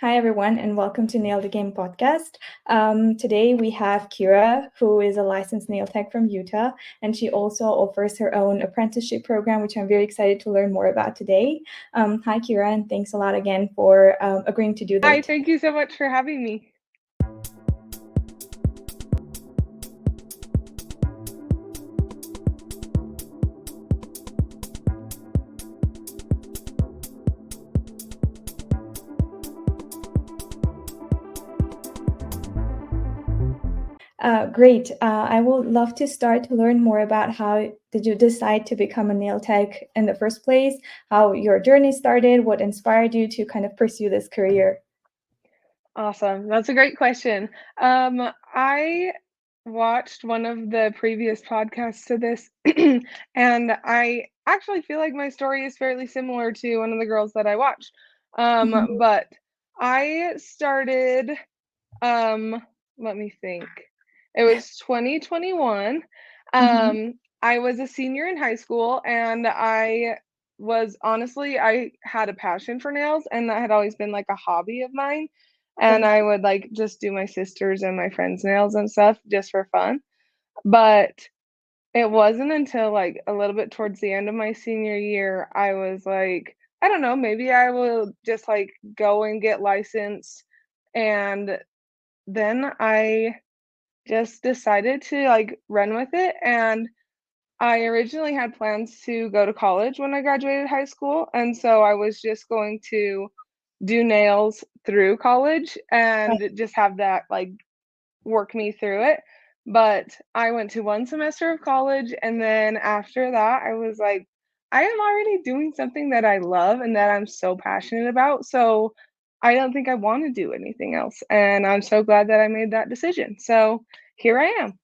Hi, everyone, and welcome to Nail the Game podcast. Today we have Kyra, who is a licensed nail tech from Utah, and she also offers her own apprenticeship program, which I'm very excited to learn more about today. Hi, Kyra, and thanks a lot again for agreeing to do Hi, this. thank you so much for having me. Great. I would love to start to learn more about how did you decide to become a nail tech in the first place, how your journey started, what inspired you to kind of pursue this career. Awesome. That's a great question. I watched one of the previous podcasts to this, and I actually feel like my story is fairly similar to one of the girls that I watched. But I started, um, let me think. It was 2021. Mhm. I was a senior in high school, and I had a passion for nails, and that had always been like a hobby of mine. And Great. I would like just do my sister's and my friends' nails and stuff just for fun. But it wasn't until like a little bit towards the end of my senior year, I was like, I don't know, maybe I will just like go and get licensed. And then I just decided to like run with it. And I originally had plans to go to college when I graduated high school. And so I was just going to do nails through college and just have that like work me through it. But I went to one semester of college, and then after that, I was like, I am already doing something that I love and that I'm so passionate about. So I don't think I want to do anything else. And I'm so glad that I made that decision. So here I am.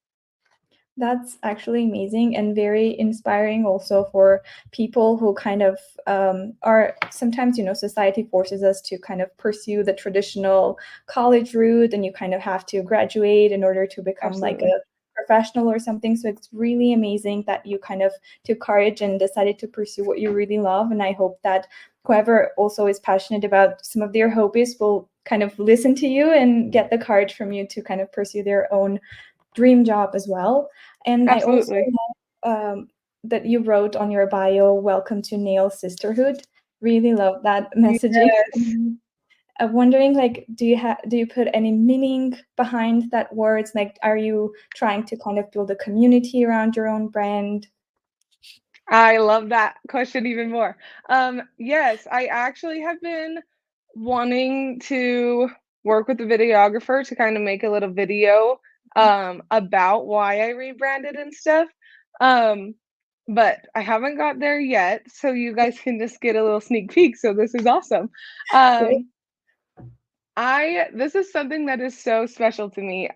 That's actually amazing and very inspiring also for people who kind of are sometimes, society forces us to kind of pursue the traditional college route and you kind of have to graduate in order to become like a Absolutely. professional or something. So it's really amazing that you kind of took courage and decided to pursue what you really love. And I hope that whoever also is passionate about some of their hobbies will kind of listen to you and get the courage from you to kind of pursue their own dream job as well. And I also Absolutely. love that you wrote on your bio, "Welcome to Nail Sisterhood." Really love that messaging. Yes. I'm wondering, like, do you put any meaning behind that words? Like, are you trying to kind of build a community around your own brand? I love that question even more. Yes, I actually have been wanting to work with a videographer to kind of make a little video about why I rebranded and stuff. Um, but I haven't got there yet, so you guys can just get a little sneak peek. So this is awesome. Great. Um, I this is something that is so special to me.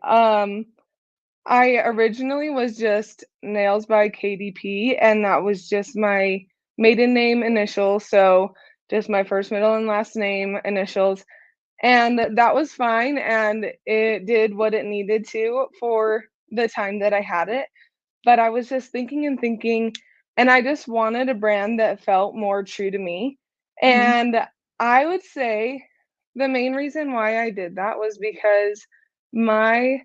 I originally was just Nails by KDP, and that was just my maiden name initial, so just my first, middle, and last name initials. And that was fine, and it did what it needed to for the time that I had it. But I was just thinking and thinking, and I just wanted a brand that felt more true to me. Mhm. And I would say the main reason why I did that was because my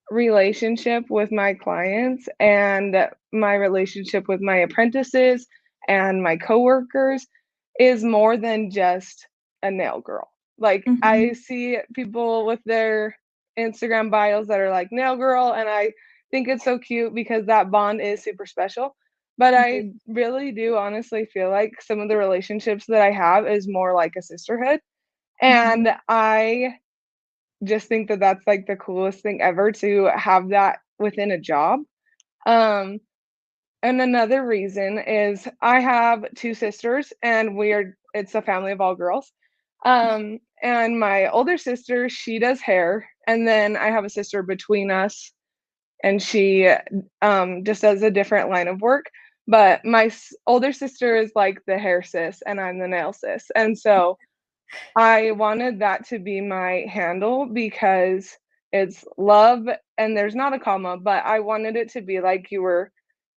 relationship with my clients and my relationship with my apprentices and my coworkers is more than just a nail girl. Like I Mhm. see people with their Instagram bios that are like nail girl, and I think it's so cute because that bond is super special. But I Great. really do honestly feel like some of the relationships that I have is more like a sisterhood. Mhm. And I just think that that's like the coolest thing ever to have that within a job. Um, and another reason is I have two sisters and it's a family of all girls. And my older sister, she does hair, and then I have a sister between us, and she just does a different line of work. But my older sister is like the hair sis, and I'm the nail sis. And so I wanted that to be my handle because it's love and there's not a comma, but I wanted it to be like you were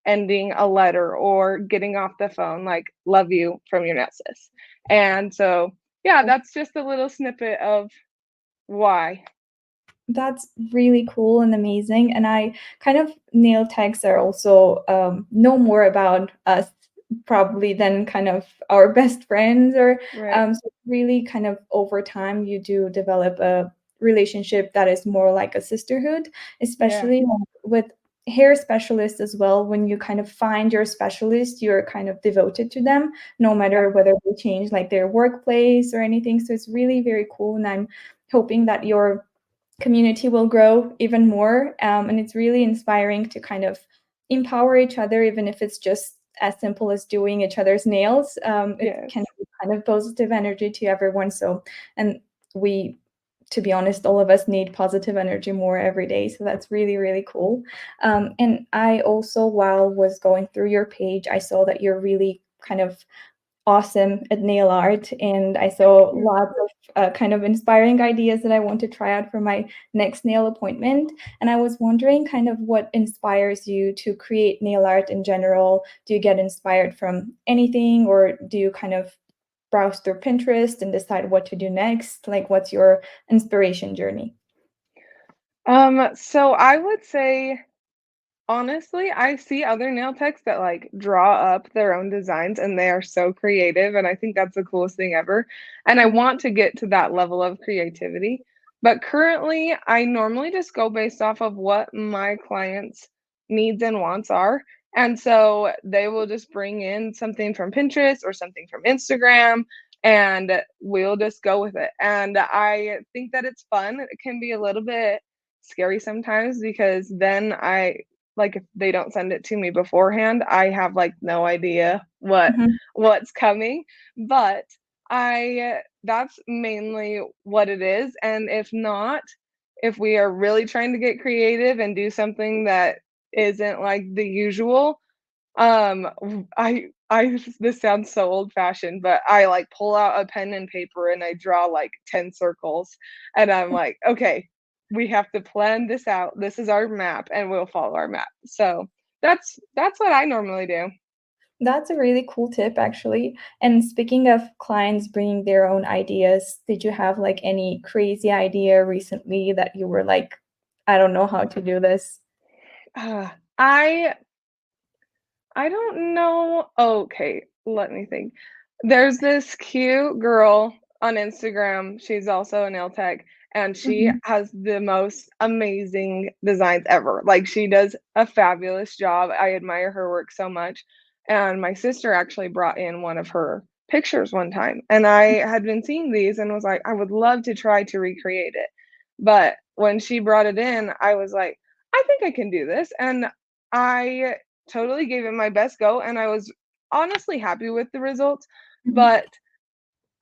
ending a letter or getting off the phone, like love you from your nail sis. And so yeah, that's just a little snippet of why. That's really cool and amazing. And I kind of nail tags are also know more about us probably than kind of our best friends or Right. so really kind of over time you do develop a relationship that is more like a sisterhood, Yeah. especially with hair specialists as well. When you kind of find your specialist, you're kind of devoted to them, no Yeah. matter whether they change like their workplace or anything. So it's really very cool, and I'm hoping that your community will grow even more. And it's really inspiring to kind of empower each other, even if it's just as simple as doing each other's nails. It can Yes. be kind of positive energy to everyone. So, and we, to be honest, all of us need positive energy more every day. So that's really, really cool. And I also, while was going through your page, I saw that you're really kind of awesome at nail art, and I Thank saw you. lots of kind of inspiring ideas that I want to try out for my next nail appointment. And I was wondering kind of what inspires you to create nail art in general. Do you get inspired from anything, or do you kind of browse through Pinterest and decide what to do next? Like, what's your inspiration journey? So I would say honestly, I see other nail techs that, like, draw up their own designs, and they are so creative, and I think that's the coolest thing ever, and I Mhm, want to get to that level of creativity, but currently, I normally just go based off of what my clients' needs and wants are, and so they will just bring in something from Pinterest or something from Instagram, and we'll just go with it, and I think that it's fun. It can be a little bit scary sometimes because then like, if they don't send it to me beforehand, I have, like, no idea mhm, what's coming, but that's mainly what it is, and if not, if we are really trying to get creative and do something that isn't like the usual, I this sounds so old-fashioned, but I, like, pull out a pen and paper and I draw, like, 10 circles, and I'm like, "Okay, we have to plan this out. This is our map, and we'll follow our map." So, that's what I normally do. That's a really cool tip, actually. And speaking of clients bringing their own ideas, did you have like any crazy idea recently that you were like, I don't know how to do this? Uh, I I don't know. Okay, let me think. There's this cute girl on Instagram. She's also a nail tech, and she Mhm, has the most amazing designs ever. Like, she does a fabulous job. I admire her work so much. And my sister actually brought in one of her pictures one time, and I had been seeing these and was like, I would love to try to recreate it. But when she brought it in, I was like, I think I can do this. And I totally gave it my best go, and I was honestly happy with the results, mhm, but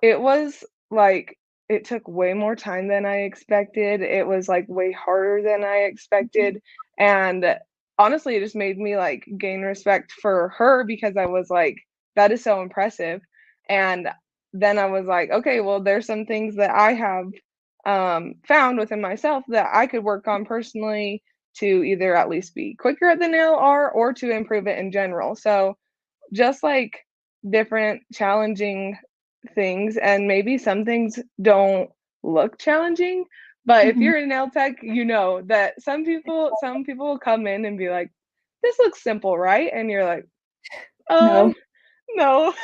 it was, like, it took way more time than I expected, it was, like, way harder than I mhm, expected, and honestly, it just made me, like, gain respect for her because I was like, "That is so impressive," and then I was like, "Okay, well, there's some things that I have, found within myself that I could work on personally to either at least be quicker at the nail art or to improve it in general." So, just like different challenging things, and maybe some things don't look challenging, but if mhm. you're a nail tech, you know that some people will come in and be like, "This looks simple, right?" And you're like, No. no."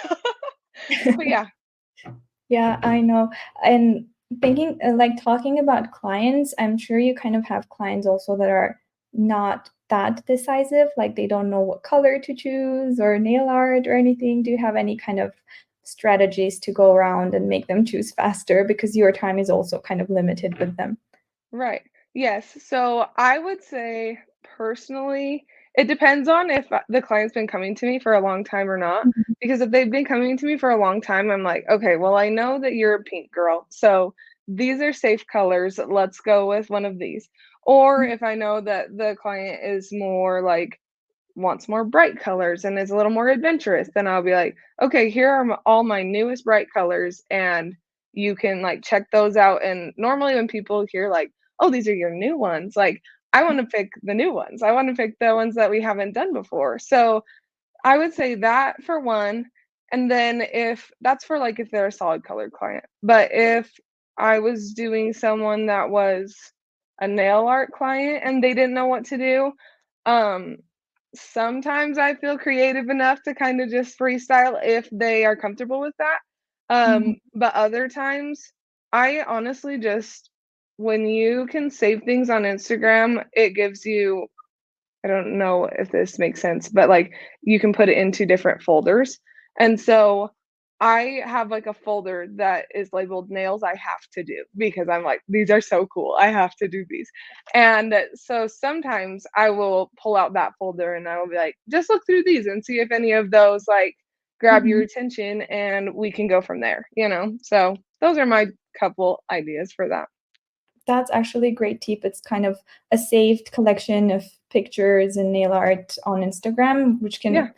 But yeah. Yeah, I know. And thinking, like talking about clients, I'm sure you kind of have clients also that are not that decisive, like they don't know what color to choose or nail art or anything. Do you have any kind of strategies to go around and make them choose faster because your time is also kind of limited with them? Right. Yes. So I would say personally, it depends on if the client's been coming to me for a long time or not. Mhm, Because if they've been coming to me for a long time, I'm like, okay, well, I know that you're a pink girl. So these are safe colors. Let's go with one of these. Or mhm, if I know that the client is more like wants more bright colors and is a little more adventurous, then I'll be like, okay, here are all my newest bright colors, and you can like check those out. And normally, when people hear like, oh, these are your new ones, like I want to pick the new ones. I want to pick the ones that we haven't done before. So I would say that for one. And then if that's for like if they're a solid colored client. But if I was doing someone that was a nail art client and they didn't know what to do, um, sometimes I feel creative enough to kind of just freestyle if they are comfortable with that. Mhm, But other times, I honestly just when you can save things on Instagram, it gives you I don't know if this makes sense, but, like, you can put it into different folders, and so I have, like, a folder that is labeled "Nails I have to do" because I'm like, "These are so cool, I have to do these," and so sometimes I will pull out that folder and I will be like, "Just look through these and see if any of those, like, grab your mhm. attention, and we can go from there," you know? So, those are my couple ideas for that. That's actually a great tip. It's kind of a saved collection of pictures and nail art on Instagram, which Yeah. can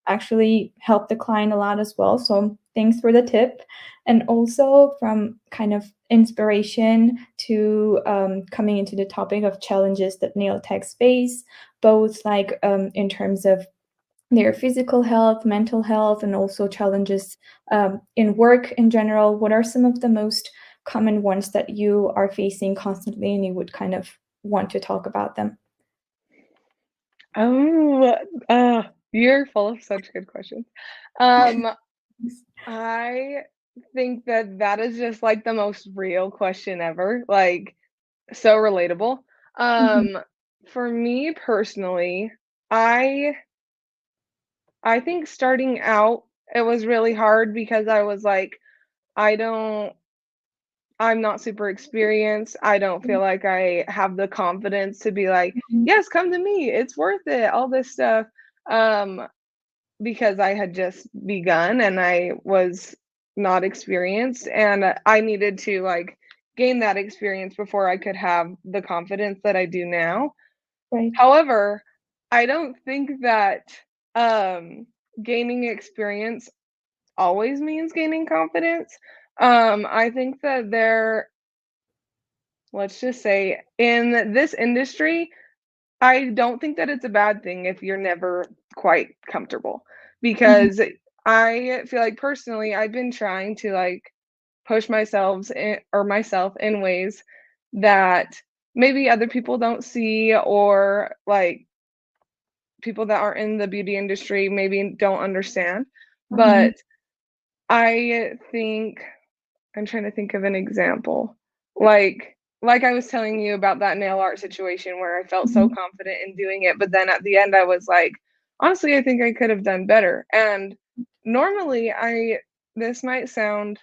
actually help the client a lot as well. So thanks for the tip. And also from kind of inspiration to coming into the topic of challenges that nail techs face, both like in terms of their physical health, mental health, and also challenges in work in general. What are some of the most common ones that you are facing constantly and you would kind of want to talk about them? Oh, you're full of such good questions. Um, I think that that is just, like, the most real question ever, like, so relatable. Mhm, Um, for me personally, I I think starting out, it was really hard because I was like, I don't I'm not super experienced. I don't feel like I have the confidence to be like, mhm, "Yes, come to me. It's worth it." All this stuff. Um, because I had just begun and I was not experienced and I needed to like gain that experience before I could have the confidence that I do now. right. However, I don't think that um gaining experience always means gaining confidence. I think that let's just say in this industry, I don't think that it's a bad thing if you're never quite comfortable Mhm, because I feel like personally I've been trying to like push myself in ways that maybe other people don't see or like people that aren't in the beauty industry maybe don't understand. mhm, But I think I'm trying to think of an example. Like I was telling you about that nail art situation where I felt so mhm, confident in doing it, but then at the end I was like, honestly, I think I could have done better. And normally I this might sound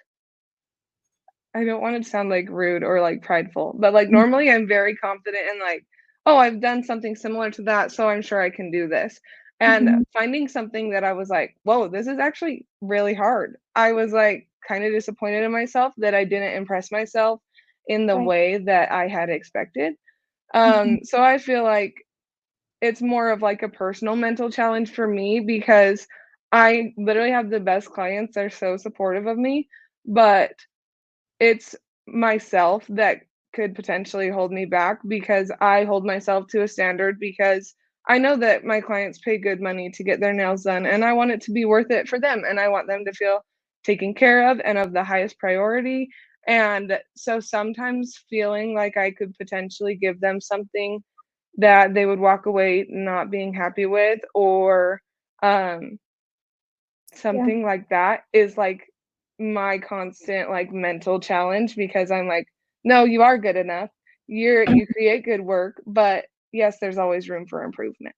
I don't want to sound like rude or like prideful, but like mhm, normally I'm very confident in like, oh, I've done something similar to that, so I'm sure I can do this. And mhm, finding something that I was like, whoa, this is actually really hard. I was like kind of disappointed in myself that I didn't impress myself in the right. way that I had expected. Mhm, So I feel like it's more of like a personal mental challenge for me because I literally have the best clients. They're so supportive of me, but it's myself that could potentially hold me back because I hold myself to a standard because I know that my clients pay good money to get their nails done, and I want it to be worth it for them, and I want them to feel taken care of and of the highest priority, and so sometimes feeling like I could potentially give them something that they would walk away not being happy with or, um yeah. something like that is, like, my constant, like, mental challenge because I'm like, "No, you are good enough. You create good work, but yes, there's always room for improvement."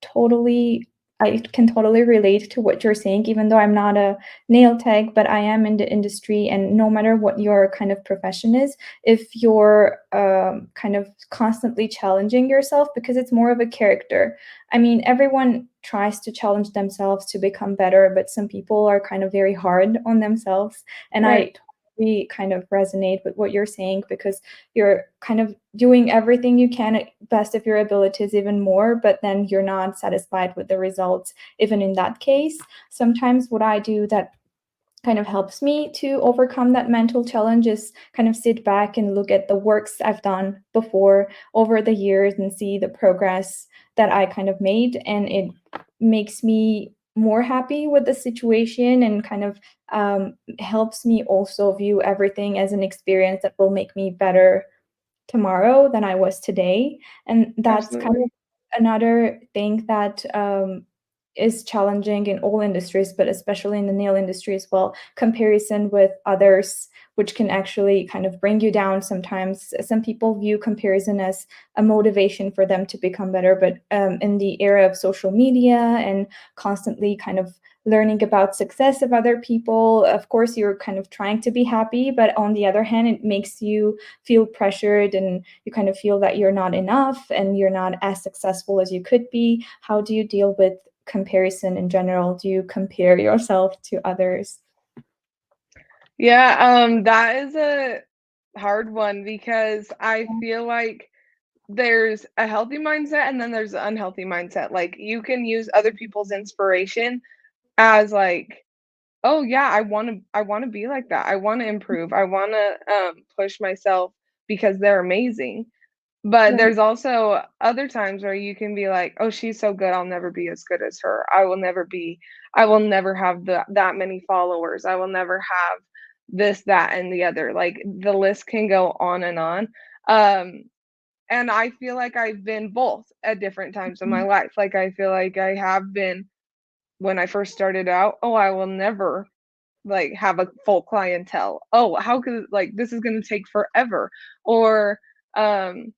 Totally, I can totally relate to what you're saying, even though I'm not a nail tech, but I am in the industry. And no matter what your kind of profession is, if you're kind of constantly challenging yourself, because it's more of a character. I mean, everyone tries to challenge themselves to become better, but some people are kind of very hard on themselves. And Right. I totally kind of resonate with what you're saying because you're kind of doing everything you can at best of your abilities even more, but then you're not satisfied with the results even in that case. Sometimes what I do that kind of helps me to overcome that mental challenge is kind of sit back and look at the works I've done before over the years and see the progress that I kind of made, and it makes me more happy with the situation, and kind of helps me also view everything as an experience that will make me better tomorrow than I was today. And that's kind of Absolutely. another thing that is challenging in all industries, but especially in the nail industry as well. Comparison with others, which can actually kind of bring you down sometimes. Some people view comparison as a motivation for them to become better, but in the era of social media and constantly kind of learning about success of other people, of course you're kind of trying to be happy, but on the other hand it makes you feel pressured, and you kind of feel that you're not enough and you're not as successful as you could be. How do you deal with comparison in general? Do you compare yourself to others? Yeah, that is a hard one because I feel like there's a healthy mindset and then there's an unhealthy mindset. Like you can use other people's inspiration as like, oh yeah, I want to be like that. I want to improve. I want to push myself because they're amazing. But Right. there's also other times where you can be like, "Oh, she's so good, I'll never be as good as her. I will never have that many followers. I will never have this, that, and the other." Like the list can go on and on. Um, and I feel like I've been both at different times in my Mhm. life. Like I feel like I have been when I first started out, "Oh, I will never like have a full clientele. Oh, how could like this is going to take forever." Or um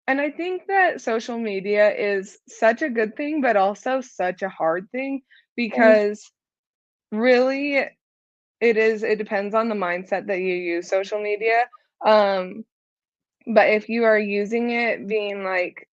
and I think that social media is such a good thing, but also such a hard thing Right. because really it depends on the mindset that you use social media. Um, but if you are using it being like,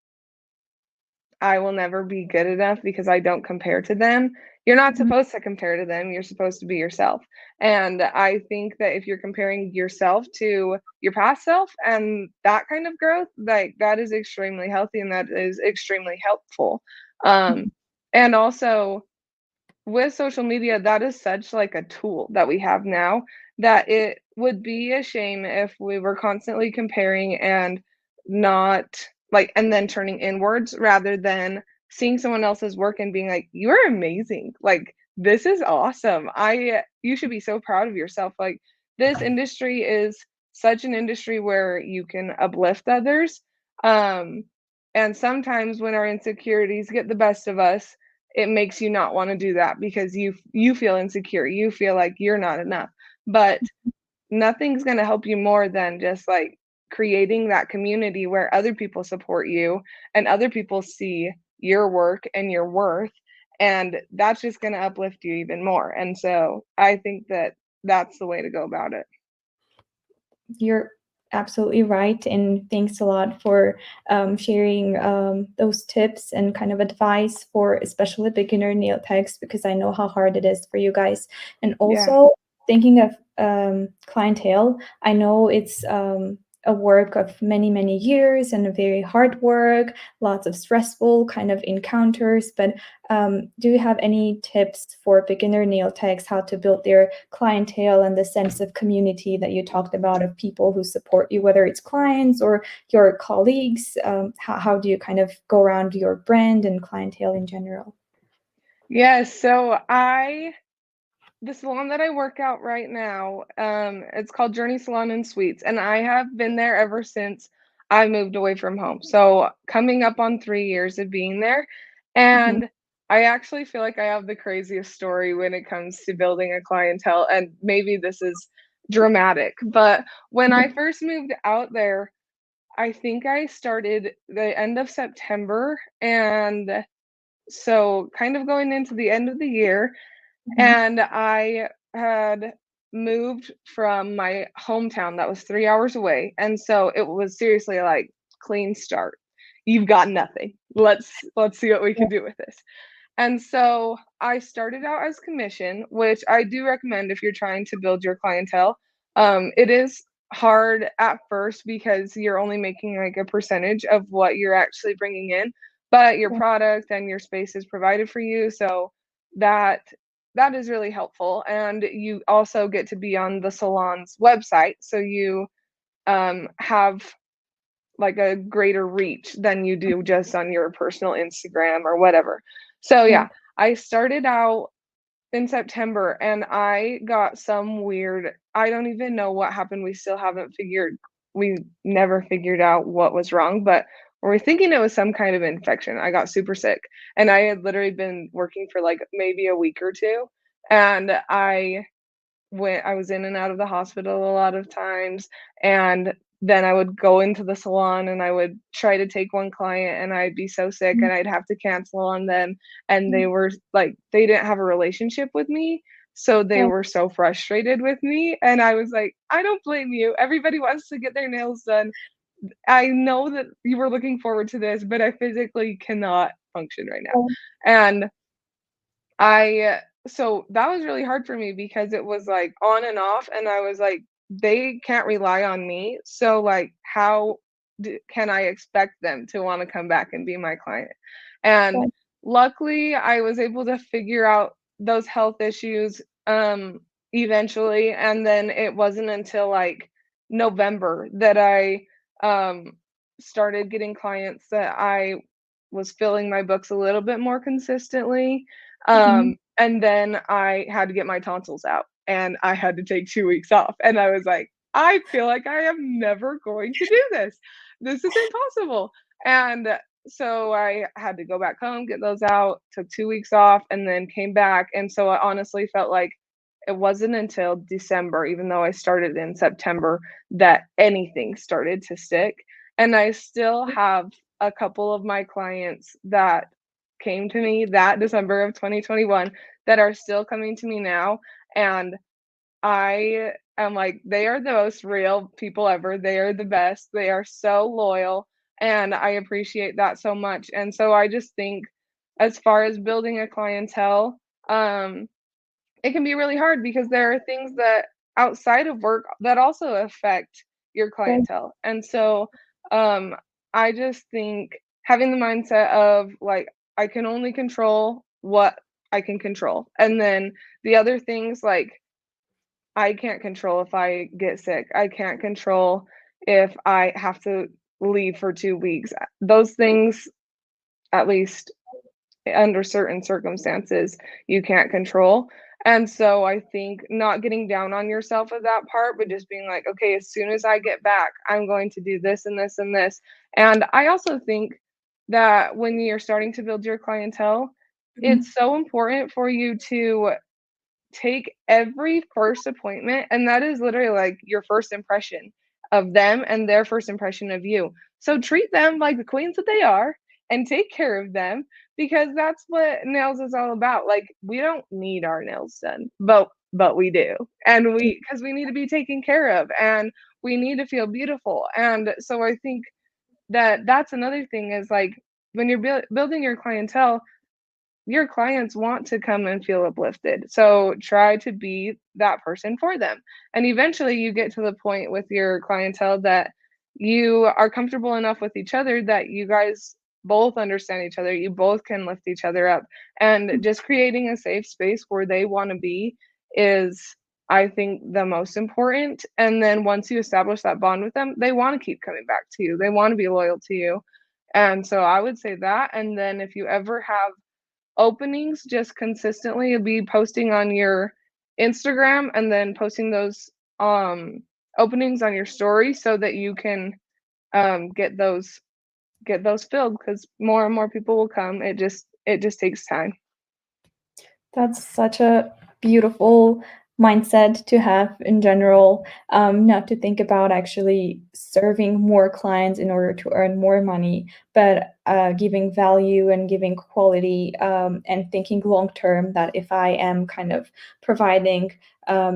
I will never be good enough because I don't compare to them. You're not Mhm. supposed to compare to them. You're supposed to be yourself. And I think that if you're comparing yourself to your past self and that kind of growth, like that is extremely healthy and that is extremely helpful. Um, and also with social media, that is such like a tool that we have now that it would be a shame if we were constantly comparing and not like and then turning inwards rather than seeing someone else's work and being like, "You're amazing. Like this is awesome. I you should be so proud of yourself." Like this industry is such an industry where you can uplift others. Um and sometimes when our insecurities get the best of us, it makes you not want to do that because you feel insecure. You feel like you're not enough. But nothing's going to help you more than just like creating that community where other people support you and other people see your work and your worth and that's just going to uplift you even more. And so I think that that's the way to go about it. You're absolutely right, and thanks a lot for sharing those tips and kind of advice for especially beginner nail techs, because I know how hard it is for you guys. And Yeah. also thinking of clientele, I know it's a work of many, many years and a very hard work, lots of stressful kind of encounters. But do you have any tips for beginner nail techs how to build their clientele and the sense of community that you talked about, of people who support you, whether it's clients or your colleagues? How do you kind of go around your brand and clientele in general? Yeah, so I the salon that I work out right now, it's called Journey Salon and Suites, and I have been there ever since I moved away from home. So coming up on 3 years of being there, Mhm. and I actually feel like I have the craziest story when it comes to building a clientele, and maybe this is dramatic, but when I first moved out there, I think I started the end of September, and so kind of going into the end of the year, Mhm. and I had moved from my hometown that was 3 hours away, and so it was seriously like, "Clean start. You've got nothing. Let's see what we can do with this." And so I started out as commission, which I do recommend if you're trying to build your clientele. It is hard at first because you're only making like a percentage of what you're actually bringing in, but your Right. product and your space is provided for you. So that that is really helpful. And you also get to be on the salon's website. So you have like a greater reach than you do just on your personal Instagram or whatever. So yeah, Right. I started out in September and I got some weird, I don't even know what happened. We never figured out what was wrong, but we're thinking it was some kind of infection. I got super sick and I had literally been working for like maybe a week or two. And I was in and out of the hospital a lot of times, and then I would go into the salon and I would try to take one client and I'd be so sick and I'd have to cancel on them, and they were like they didn't have a relationship with me, so they Right. were so frustrated with me, and I was like, "I don't blame you. Everybody wants to get their nails done. I know that you were looking forward to this, but I physically cannot function right now." And I so that was really hard for me because it was like on and off, and I was like, they can't rely on me. So like, can I expect them to want to come back and be my client? And Right. luckily, I was able to figure out those health issues eventually, and then it wasn't until like November that I um started getting clients that I was filling my books a little bit more consistently, Mhm. and then I had to get my tonsils out and I had to take 2 weeks off. And I was like, I feel like I am never going to do this. This is impossible. And so I had to go back home, get those out, took 2 weeks off, and then came back. And so I honestly felt like it wasn't until December, even though I started in September, that anything started to stick. And I still have a couple of my clients that came to me that December of 2021 that are still coming to me now. And I am like, they are the most real people ever. They are the best. They are so loyal. And I appreciate that so much. And so I just think, as far as building a clientele, um, it can be really hard because there are things that outside of work that also affect your Right. clientele. And so um I just think having the mindset of like, I can only control what I can control. And then the other things, like, I can't control if I get sick. I can't control if I have to leave for 2 weeks. Those things, at least under certain circumstances, you can't control. And so I think not getting down on yourself with that part, but just being like, okay, as soon as I get back, I'm going to do this and this and this. And I also think that when you're starting to build your clientele, Mhm. it's so important for you to take every first appointment, and that is literally like your first impression of them and their first impression of you. So treat them like the queens that they are and take care of them, because that's what nails is all about. Like, we don't need our nails done, but we do. And because we need to be taken care of and we need to feel beautiful. And so I think that that's another thing is like, when you're building your clients want to come and feel uplifted. So try to be that person for them. And eventually you get to the point with your clientele that you are comfortable enough with each other that you guys both understand each other. You both can lift each other up. And just creating a safe space where they want to be is, I think, the most important. And then once you establish that bond with them, they want to keep coming back to you. They want to be loyal to you. And so I would say that. And then if you ever have openings, just consistently be posting on your Instagram and then posting those um openings on your story so that you can get those filled, because more and more people will come. It just takes time. That's such a beautiful mindset to have in general, not to think about actually serving more clients in order to earn more money, but giving value and giving quality, and thinking long term that if I am kind of providing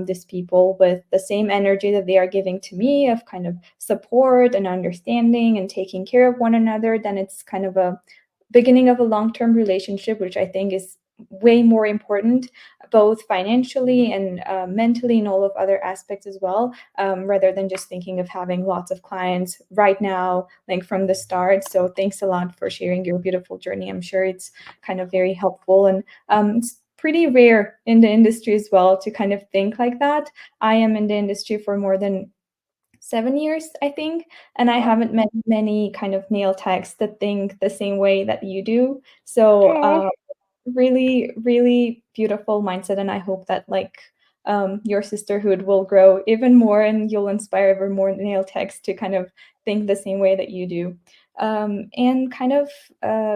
these people with the same energy that they are giving to me of kind of support and understanding and taking care of one another, then it's kind of a beginning of a long-term relationship, which I think is way more important, both financially and mentally, and all of other aspects as well, rather than just thinking of having lots of clients right now, like from the start. So thanks a lot for sharing your beautiful journey. I'm sure it's kind of very helpful, and it's pretty rare in the industry as well to kind of think like that. I am in the industry for more than 7 years, I think, and I Wow. haven't met many kind of nail techs that think the same way that you do. So Aw. really, really beautiful mindset, and I hope that like your sisterhood will grow even more, and you'll inspire ever more nail techs to kind of think the same way that you do. And kind of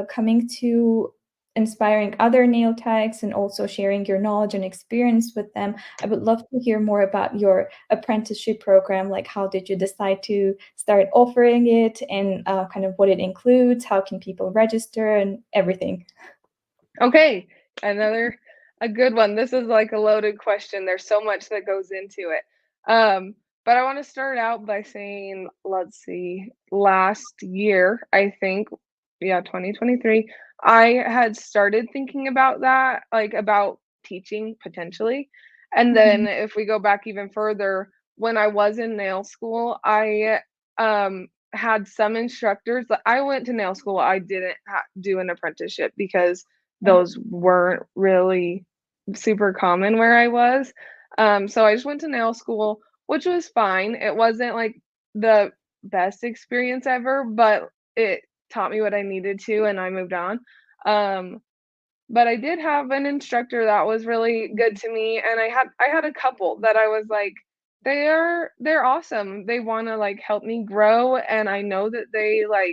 coming to inspiring other nail techs and also sharing your knowledge and experience with them, I would love to hear more about your apprenticeship program. Like, how did you decide to start offering it, and kind of what it includes? How can people register and everything? Okay, another a good one. This is like a loaded question. There's so much that goes into it. But I want to start out by saying, let's see, last year, I think, yeah, 2023, I had started thinking about that, like about teaching potentially. And then Mhm, if we go back even further, when I was in nail school, I had some instructors. I went to nail school. I didn't do an apprenticeship because okay, those weren't really super common where I was. So I just went to nail school, which was fine. It wasn't like the best experience ever, but it taught me what I needed to, and I moved on. Um, but I did have an instructor that was really good to me, and I had a couple that I was like, they're awesome. They want to like help me grow, and I know that they like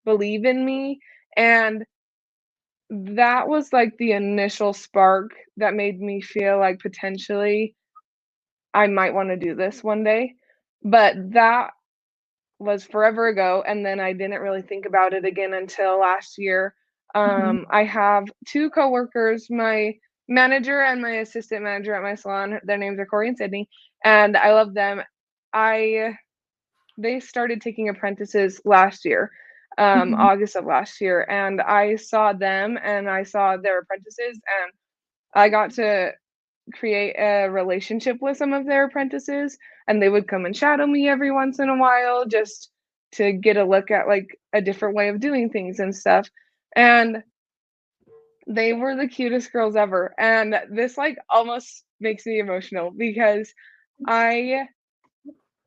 believe in me, and that was, like, the initial spark that made me feel like potentially I might wanna do this one day, but that was forever ago, and then I didn't really think about it again until last year. mhm, I have 2 coworkers, my manager and my assistant manager at my salon, their names are Corey and Sydney, and I love them. I They started taking apprentices last year, mhm, August of last year, and I saw them and I saw their apprentices, and I got to create a relationship with some of their apprentices, and they would come and shadow me every once in a while just to get a look at like a different way of doing things and stuff. And they were the cutest girls ever. And this like almost makes me emotional because I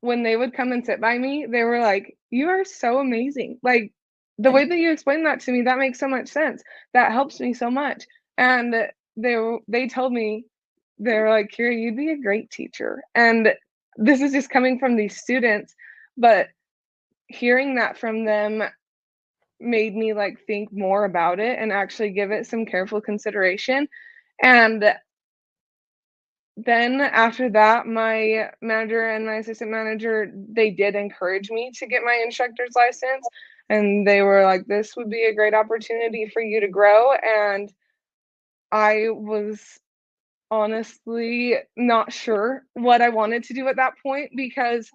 when they would come and sit by me, they were like, "You are so amazing." Like, the way that you explained that to me, that makes so much sense. That helps me so much. And they told me, they were like, "Kyra, you'd be a great teacher." And this is just coming from these students, but hearing that from them made me, like, think more about it and actually give it some careful consideration. And then after that, my manager and my assistant manager, they did encourage me to get my instructor's license, and they were like, "This would be a great opportunity for you to grow," and I was honestly not sure what I wanted to do at that point because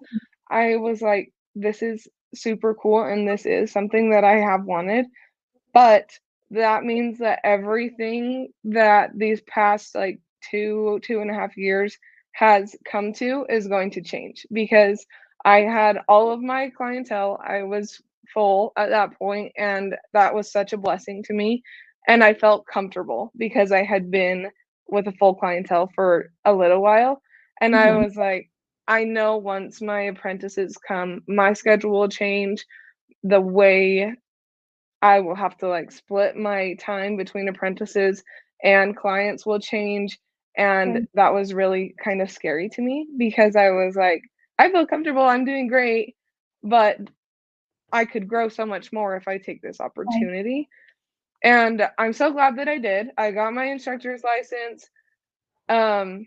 I was like, "This is super cool, and this is something that I have wanted." But that means that everything that these past, like, 2.5 years has come to is going to change because I had all of my clientele, I was full at that point, and that was such a blessing to me, and I felt comfortable because I had been with a full clientele for a little while, and I mhm. was like, "I know once my apprentices come, my schedule will change, the way I will have to, like, split my time between apprentices and clients will change, and Right, that was really kind of scary to me because I was like, "I feel comfortable, I'm doing great, but I could grow so much more if I take this right, opportunity." And I'm so glad that I did. I got my instructor's license, um,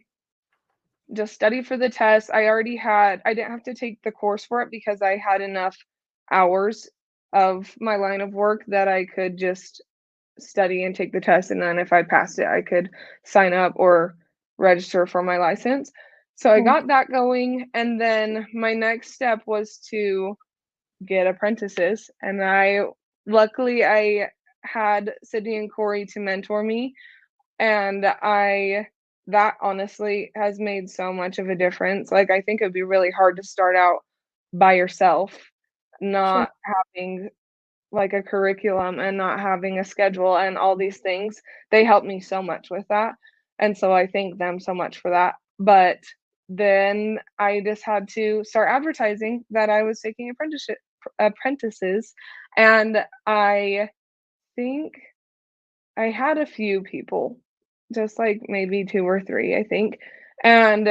just studied for the test. I didn't have to take the course for it because I had enough hours of my line of work that I could just study and take the test, and then if I passed it, I could sign up or register for my license. So I right, got that going, and then my next step was to get apprentices, and I had Sydney and Corey to mentor me, and I that honestly has made so much of a difference. Like, I think it'd be really hard to start out by yourself, sure. not having like a curriculum and not having a schedule and all these things. They helped me so much with that. And so I thank them so much for that. But then I just had to start advertising that I was taking apprenticeship apprentices. And I think I had a few people, just like maybe 2 or 3, I think, and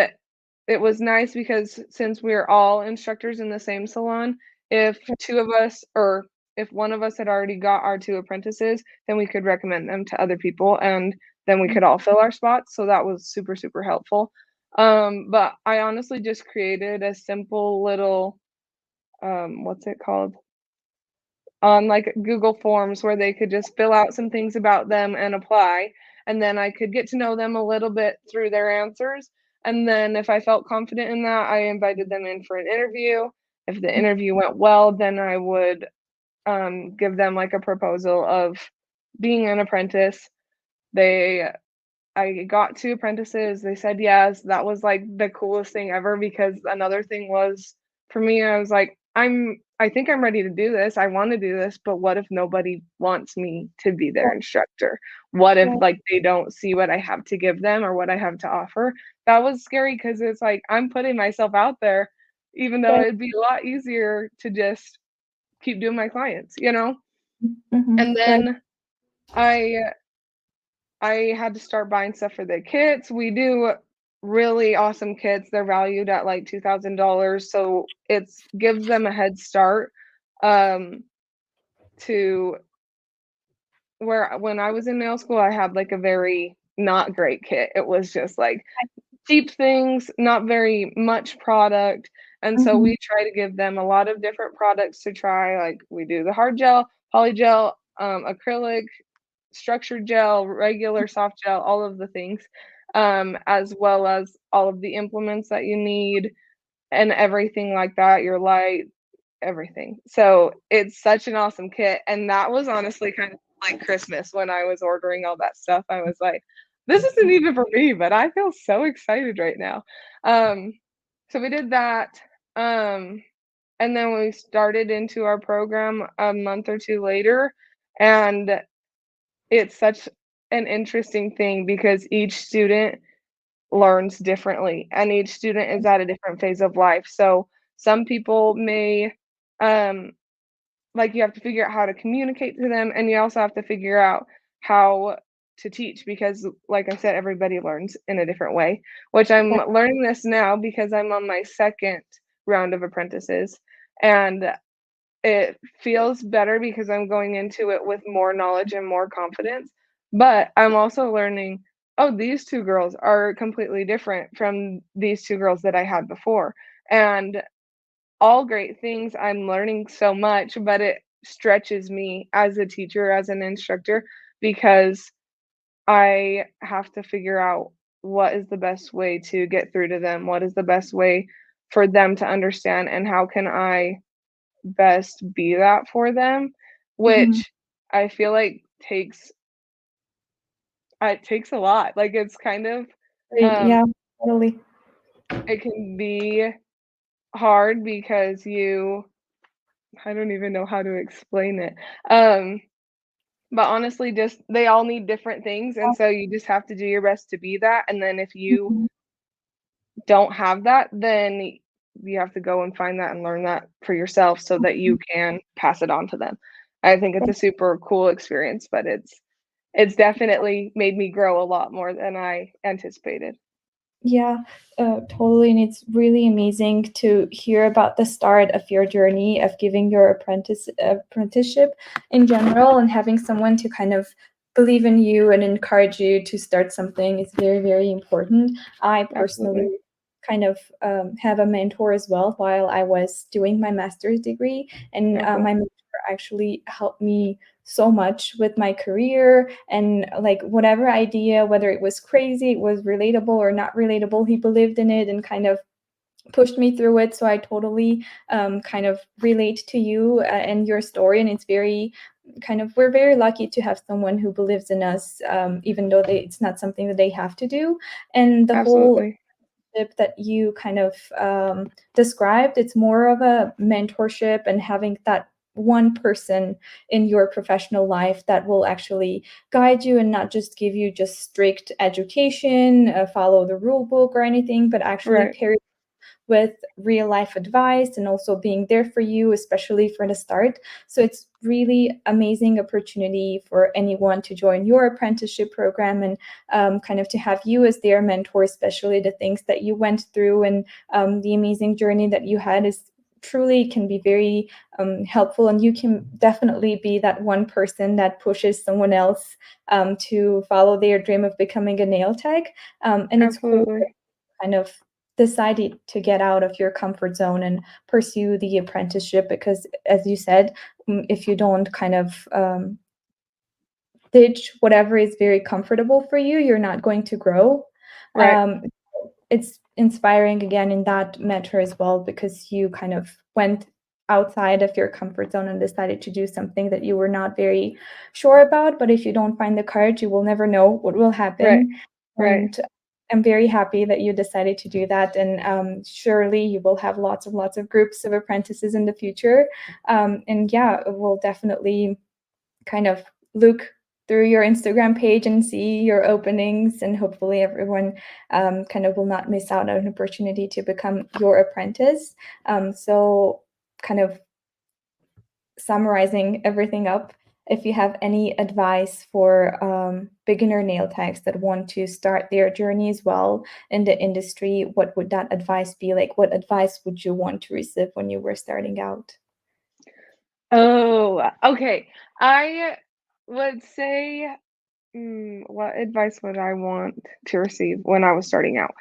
it was nice because since we're all instructors in the same salon, if 2 of us or if one of us had already got our 2 apprentices, then we could recommend them to other people, and then we could all fill our spots, so that was super, super helpful. But I honestly just created a simple little, what's it called? On like Google Forms where they could just fill out some things about them and apply. And then I could get to know them a little bit through their answers. And then if I felt confident in that, I invited them in for an interview. If the interview went well, then I would give them like a proposal of being an apprentice. They I got 2 apprentices, they said yes, that was, like, the coolest thing ever because another thing was, for me, I was like, I think I'm ready to do this, I wanna do this, but what if nobody wants me to be their instructor? What if, Right, like, they don't see what I have to give them or what I have to offer? That was scary because it's like, I'm putting myself out there even though right. it'd be a lot easier to just keep doing my clients, you know? Mhm, And right. then I I had to start buying stuff for the kits. We do really awesome kits. They're valued at like $2,000, so it's gives them a head start um, to where when I was in nail school, I had like a very not great kit. It was just like cheap things, not very much product. And so Mhm, we try to give them a lot of different products to try. Like we do the hard gel, polygel, acrylic, structured gel, regular soft gel, all of the things, as well as all of the implements that you need and everything like that, your light, everything. So it's such an awesome kit. And that was honestly kind of like Christmas when I was ordering all that stuff. I was like, this isn't even for me, but I feel so excited right now. Um, so we did that. Um, and then we started into our program a month or two later. And it's such an interesting thing because each student learns differently and each student is at a different phase of life. So some people may um like you have to figure out how to communicate to them and you also have to figure out how to teach because like I said everybody learns in a different way, which I'm right. learning this now because I'm on my second round of apprentices and it feels better because I'm going into it with more knowledge and more confidence, but I'm also learning, "Oh, these 2 girls are completely different from these 2 girls that I had before," and all great things, I'm learning so much, but it stretches me as a teacher, as an instructor, because I have to figure out what is the best way to get through to them, what is the best way for them to understand, and how can I best be that for them, Mhm, which I feel like it takes a lot. Like, it's kind of, right, um, yeah, totally. it can be hard because I don't even know how to explain it. Um, but honestly, just they all need different things, and so you just have to do your best to be that, and then if you Mhm, don't have that, then you have to go and find that and learn that for yourself so that you mhm. can pass it on to them. I think it's a super cool experience, but it's definitely made me grow a lot more than I anticipated. Yeah, totally. And it's really amazing to hear about the start of your journey of giving your apprenticeship in general and having someone to kind of believe in you and encourage you to start something is very, very important. I personally Absolutely. kind of have a mentor as well while I was doing my master's degree, and Oh, cool. my mentor actually helped me so much with my career and like whatever idea, whether it was crazy, it was relatable or not relatable, he believed in it and kind of pushed me through it. So I totally kind of relate to you and your story, and it's very kind of we're very lucky to have someone who believes in us, even though it's not something that they have to do. And the whole Absolutely. that you kind of described, it's more of a mentorship and having that one person in your professional life that will actually guide you and not just give you just strict education, follow the rule book or anything, but actually Right. pair with real life advice and also being there for you, especially for the start. So it's really amazing opportunity for anyone to join your apprenticeship program and kind of to have you as their mentor, especially the things that you went through and the amazing journey that you had is truly can be very helpful, and you can definitely be that one person that pushes someone else to follow their dream of becoming a nail tech. And it's cool Absolutely. kind of decided to get out of your comfort zone and pursue the apprenticeship because as you said, if you don't kind of ditch whatever is very comfortable for you, you're not going to grow. Right. It's inspiring again in that matter as well because you kind of went outside of your comfort zone and decided to do something that you were not very sure about. But if you don't find the courage, you will never know what will Right. happen. Right. And I'm very happy that you decided to do that. And surely you will have lots of groups of apprentices in the future. And yeah, we'll definitely kind of look through your Instagram page and see your openings, and hopefully everyone kind of will not miss out on an opportunity to become your apprentice. So, kind of summarizing everything up, if you have any advice for beginner nail techs that want to start their journey as well in the industry, what would that advice be? Like, what advice would you want to receive when you were starting out? Oh, okay. I would say, what advice would I want to receive when I was starting out?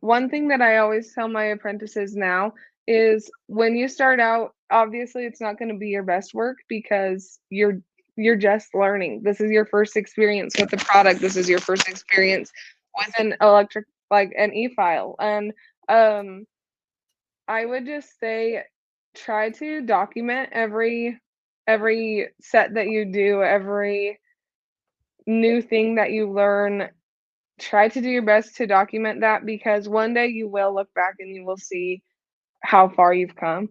One thing that I always tell my apprentices now is when you start out, obviously it's not going to be your best work because you're just learning. This is your first experience with the product. This is your first experience with an electric like an e-file. And um I would just say try to document every set that you do, every new thing that you learn. Try to do your best to document that because one day you will look back and you will see how far you've come.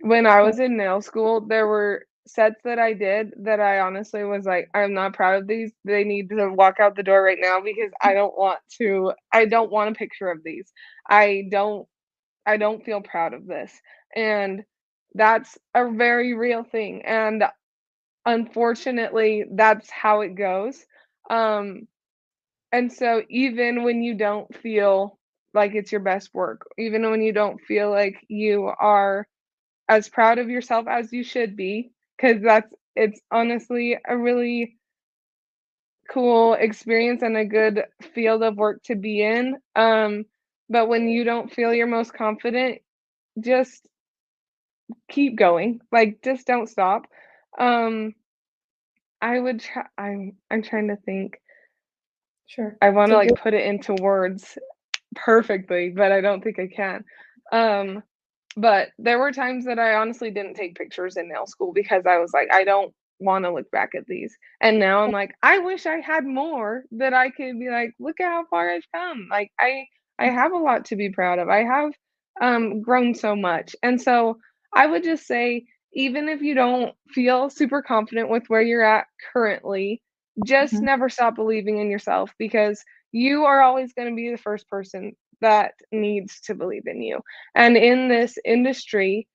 When I Sure. was in nail school, there were sets that I did that I honestly was like, I'm not proud of these. They need to walk out the door right now because I don't want a picture of these. I don't I don't feel proud of this. And that's a very real thing. And unfortunately, that's how it goes. Um, and so even when you don't feel like it's your best work, even when you don't feel like you are as proud of yourself as you should be, because it's honestly a really cool experience and a good field of work to be in. But when you don't feel your most confident, just keep going. Like just don't stop. Um, I would try I'm trying to think. Sure. I want to Take like your put it into words perfectly, but I don't think I can. Um, but there were times that I honestly didn't take pictures in nail school because I was like, I don't want to look back at these. And now I'm like, I wish I had more that I could be like, look at how far I've come. Like I have a lot to be proud of. I have grown so much. And so I would just say even if you don't feel super confident with where you're at currently, just Mhm. never stop believing in yourself because you are always going to be the first person that needs to believe in you. And in this industry,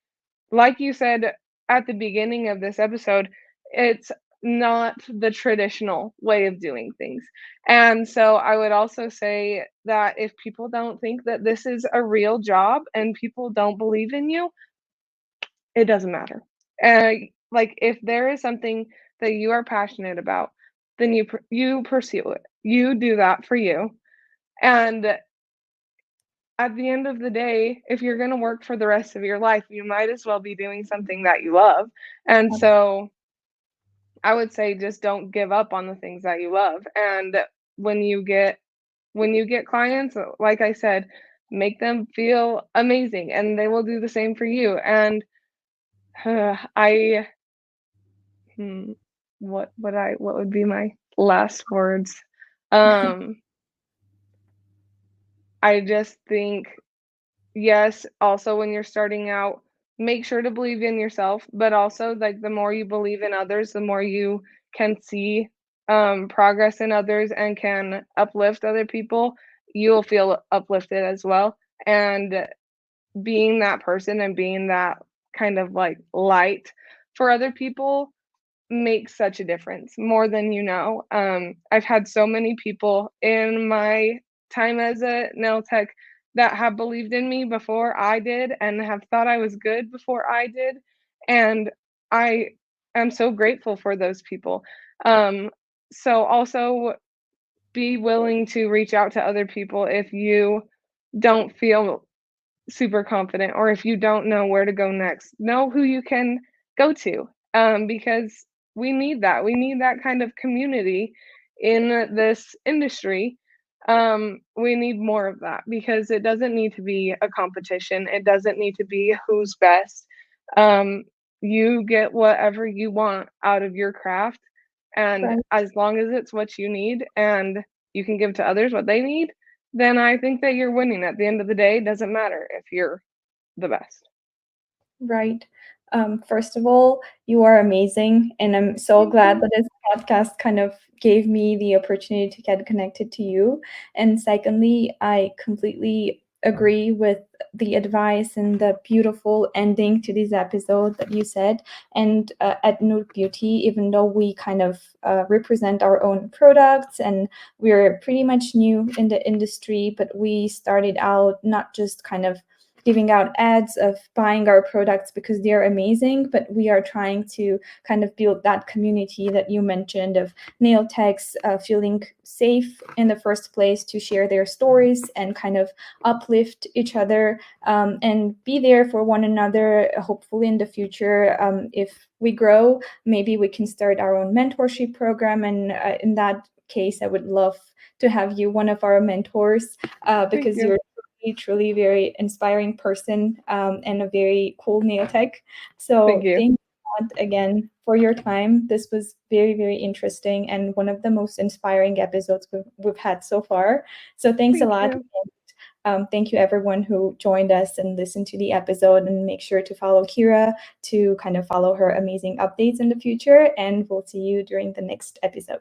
like you said at the beginning of this episode, it's not the traditional way of doing things. And so I would also say that if people don't think that this is a real job and people don't believe in you, it doesn't matter. Like if there is something that you are passionate about, then you pursue it. You do that for you. And at the end of the day, if you're going to work for the rest of your life, you might as well be doing something that you love. And so I would say just don't give up on the things that you love. And when you get when you get clients, like I said, make them feel amazing and they will do the same for you. And I hmm, what would be my last words? Um I just think yes, also when you're starting out, make sure to believe in yourself, but also like the more you believe in others, the more you can see progress in others and can uplift other people, you'll feel uplifted as well. And being that person and being that kind of like light for other people makes such a difference, more than you know. I've had so many people in my time as a nail tech that have believed in me before I did and have thought I was good before I did. And I am so grateful for those people. Um, so also be willing to reach out to other people if you don't feel super confident or if you don't know where to go next. Know who you can go to, because we need that kind of community in this industry. We need more of that because it doesn't need to be a competition, it doesn't need to be who's best. um, you get whatever you want out of your craft, and Right. as long as it's what you need and you can give to others what they need, then I think that you're winning. At the end of the day, it doesn't matter if you're the best. Right. First of all, you are amazing, and I'm so Thank glad you. that this podcast kind of gave me the opportunity to get connected to you. And secondly, I completely agree with the advice and the beautiful ending to this episode that you said. And at Nude Beauty, even though we kind of represent our own products and we're pretty much new in the industry, but we started out not just kind of giving out ads of buying our products because they're amazing, but we are trying to kind of build that community that you mentioned of nail techs feeling safe in the first place to share their stories and kind of uplift each other, and be there for one another. Hopefully in the future, if we grow, maybe we can start our own mentorship program, and in that case I would love to have you one of our mentors, Thank because you. you're truly very inspiring person, and a very cool nail tech. Thank So you. thank you a lot again for your time. This was very, very interesting and one of the most inspiring episodes we've had so far. So thanks a Thank lot. you. Thank you everyone who joined us and listened to the episode, and make sure to follow Kyra to kind of follow her amazing updates in the future, and we'll see you during the next episode.